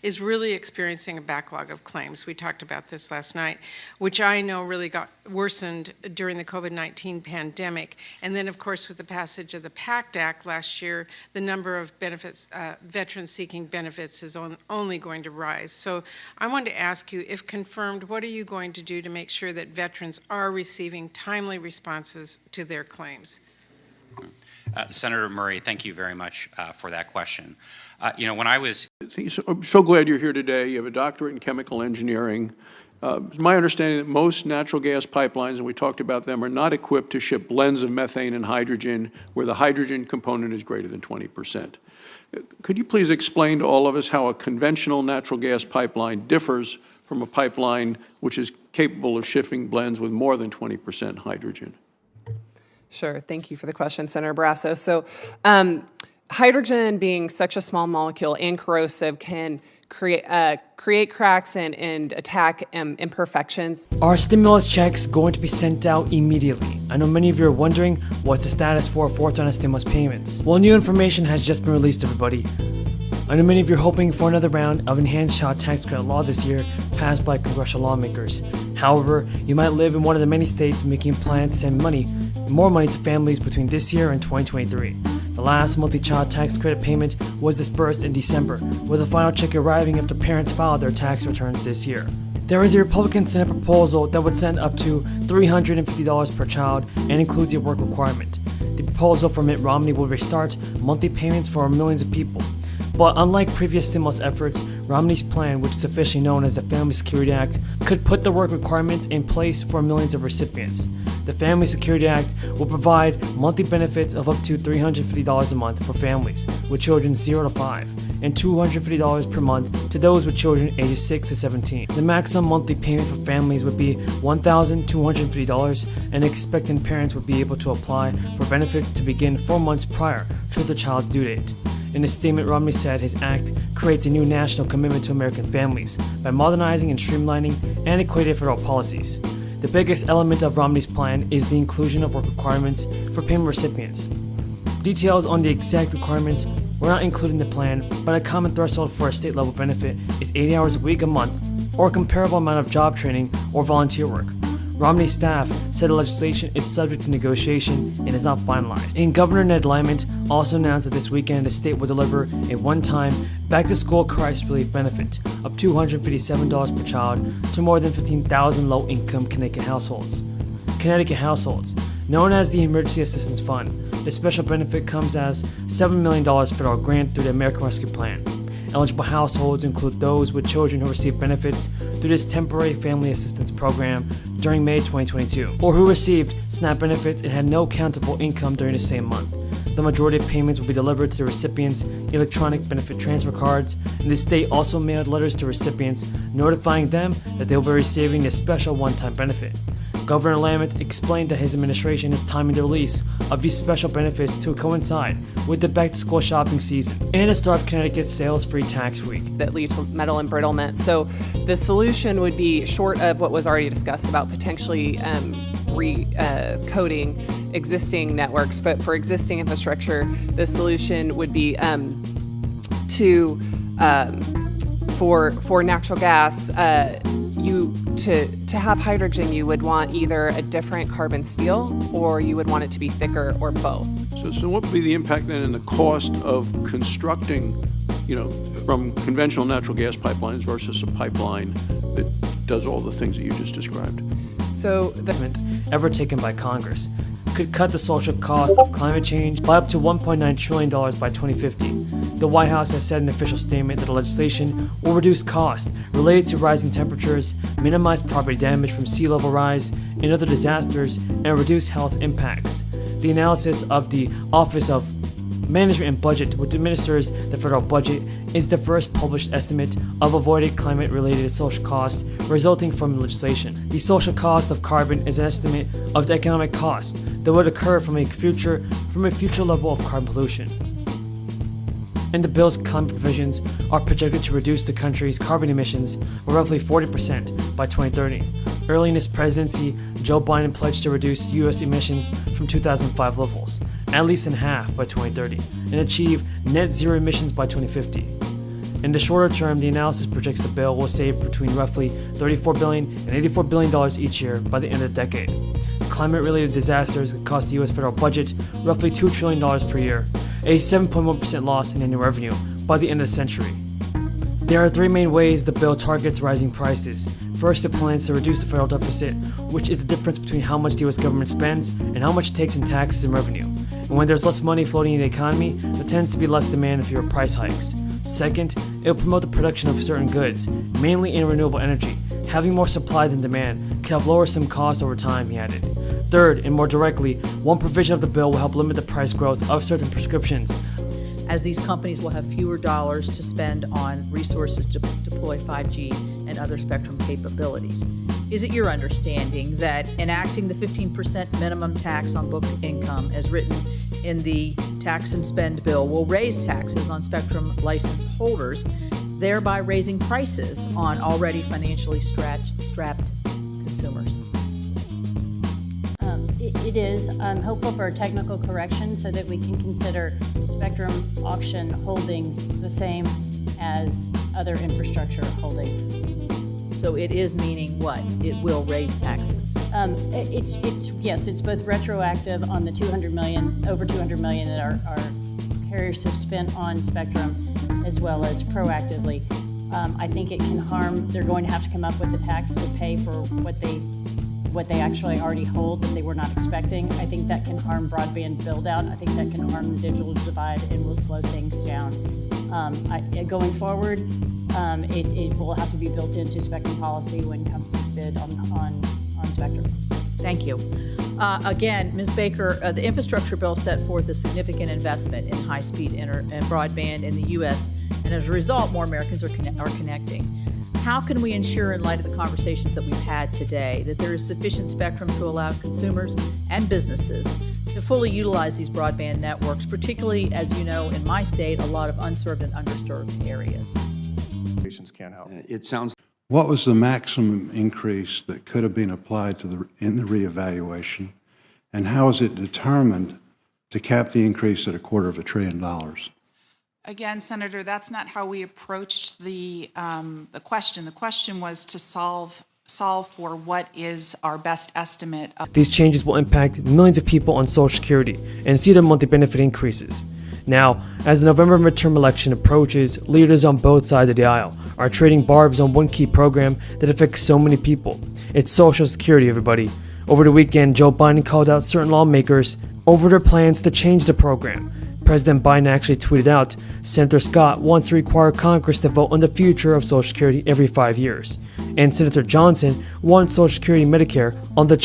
is really experiencing a backlog of claims. We talked about this last night, which I know really got worsened during the COVID-19 pandemic. And then, of course, with the passage of the PACT Act last year, the number of benefits, veterans seeking benefits is only going to rise. So I wanted to ask you, if confirmed, what are you going to do to make sure that veterans are receiving timely responses to their claims? Senator Murray, thank you very much for that question. When I was... I'm so glad you're here today. You have a doctorate in chemical engineering. It's my understanding that most natural gas pipelines, and we talked about them, are not equipped to ship blends of methane and hydrogen where the hydrogen component is greater than 20%. Could you please explain to all of us how a conventional natural gas pipeline differs from a pipeline which is capable of shipping blends with more than 20% hydrogen? Sure. Thank you for the question, Senator Barrasso. So hydrogen, being such a small molecule and corrosive, can create cracks and attack imperfections. Are stimulus checks going to be sent out immediately? I know many of you are wondering what's the status for fourth round of stimulus payments. Well, new information has just been released, everybody. I know many of you are hoping for another round of enhanced child tax credit law this year passed by congressional lawmakers. However, you might live in one of the many states making plans to send more money to families between this year and 2023. The last monthly child tax credit payment was disbursed in December, with the final check arriving after parents filed their tax returns this year. There is a Republican Senate proposal that would send up to $350 per child and includes a work requirement. The proposal from Mitt Romney will restart monthly payments for millions of people. But unlike previous stimulus efforts, Romney's plan, which is officially known as the Family Security Act, could put the work requirements in place for millions of recipients. The Family Security Act will provide monthly benefits of up to $350 a month for families with children 0 to 5, and $250 per month to those with children ages 6 to 17. The maximum monthly payment for families would be $1,250, and expectant parents would be able to apply for benefits to begin 4 months prior to their child's due date. In a statement, Romney said his act creates a new national commitment to American families by modernizing and streamlining antiquated federal policies. The biggest element of Romney's plan is the inclusion of work requirements for payment recipients. Details on the exact requirements were not included in the plan, but a common threshold for a state-level benefit is 80 hours a week a month, or a comparable amount of job training or volunteer work. Romney's staff said the legislation is subject to negotiation and is not finalized. And Governor Ned Lyman also announced that this weekend the state will deliver a one-time back-to-school crisis relief benefit of $257 per child to more than 15,000 low-income Connecticut households. Known as the Emergency Assistance Fund, the special benefit comes as $7 million federal grant through the American Rescue Plan. Eligible households include those with children who receive benefits through this temporary family assistance program during May 2022, or who received SNAP benefits and had no countable income during the same month. The majority of payments will be delivered to the recipients' electronic benefit transfer cards, and the state also mailed letters to recipients notifying them that they will be receiving this special one-time benefit. Governor Lammett explained that his administration is timing the release of these special benefits to coincide with the back-to-school shopping season and the start of Connecticut's sales-free tax week. That lead to metal embrittlement. So the solution would be, short of what was already discussed about potentially recoding existing networks, but for existing infrastructure, the solution would be for natural gas, to have hydrogen, you would want either a different carbon steel or you would want it to be thicker, or both. So what would be the impact then in the cost of constructing, from conventional natural gas pipelines versus a pipeline that does all the things that you just described? So the ever taken by Congress could cut the social cost of climate change by up to $1.9 trillion by 2050. The White House has said in an official statement that the legislation will reduce costs related to rising temperatures, minimize property damage from sea level rise and other disasters, and reduce health impacts. The analysis of the Office of Management and Budget, which administers the federal budget, is the first published estimate of avoided climate-related social costs resulting from the legislation. The social cost of carbon is an estimate of the economic cost that would occur from a future level of carbon pollution. And the bill's climate provisions are projected to reduce the country's carbon emissions by roughly 40% by 2030. Early in his presidency, Joe Biden pledged to reduce U.S. emissions from 2005 levels, at least in half by 2030, and achieve net zero emissions by 2050. In the shorter term, the analysis projects the bill will save between roughly $34 billion and $84 billion each year by the end of the decade. Climate-related disasters could cost the U.S. federal budget roughly $2 trillion per year, a 7.1% loss in annual revenue by the end of the century. There are three main ways the bill targets rising prices. First, it plans to reduce the federal deficit, which is the difference between how much the U.S. government spends and how much it takes in taxes and revenue. And when there's less money floating in the economy, there tends to be less demand and fewer price hikes. Second, it will promote the production of certain goods, mainly in renewable energy. Having more supply than demand can help lower some cost over time, he added. Third, and more directly, one provision of the bill will help limit the price growth of certain prescriptions, as these companies will have fewer dollars to spend on resources to deploy 5G and other spectrum capabilities. Is it your understanding that enacting the 15% minimum tax on book income as written in the tax and spend bill will raise taxes on spectrum license holders, thereby raising prices on already financially strapped consumers? It is. I'm hopeful for a technical correction so that we can consider spectrum auction holdings the same as other infrastructure holdings. So it is meaning what? It will raise taxes. It's both retroactive on the over 200 million that our carriers have spent on spectrum, as well as proactively. I think it can harm. They're going to have to come up with the tax to pay for what they actually already hold that they were not expecting. I think that can harm broadband build-out. I think that can harm the digital divide and will slow things down. Going forward, it will have to be built into spectrum policy when companies bid on spectrum. Thank you. Again, Ms. Baker, the infrastructure bill set forth a significant investment in high-speed and broadband in the U.S., and as a result, more Americans are connecting. How can we ensure, in light of the conversations that we've had today, that there is sufficient spectrum to allow consumers and businesses to fully utilize these broadband networks, particularly, as you know, in my state, a lot of unserved and underserved areas? Can't help. It sounds. What was the maximum increase that could have been applied to in the reevaluation, and how is it determined to cap the increase at $250 billion? Again, Senator, that's not how we approached the question. The question was to solve for what is our best estimate of. These changes will impact millions of people on Social Security and see their monthly benefit increases. Now, as the November midterm election approaches, leaders on both sides of the aisle are trading barbs on one key program that affects so many people. It's Social Security, everybody. Over the weekend, Joe Biden called out certain lawmakers over their plans to change the program. President Biden actually tweeted out, Senator Scott wants to require Congress to vote on the future of Social Security every 5 years. And Senator Johnson wants Social Security and Medicare on the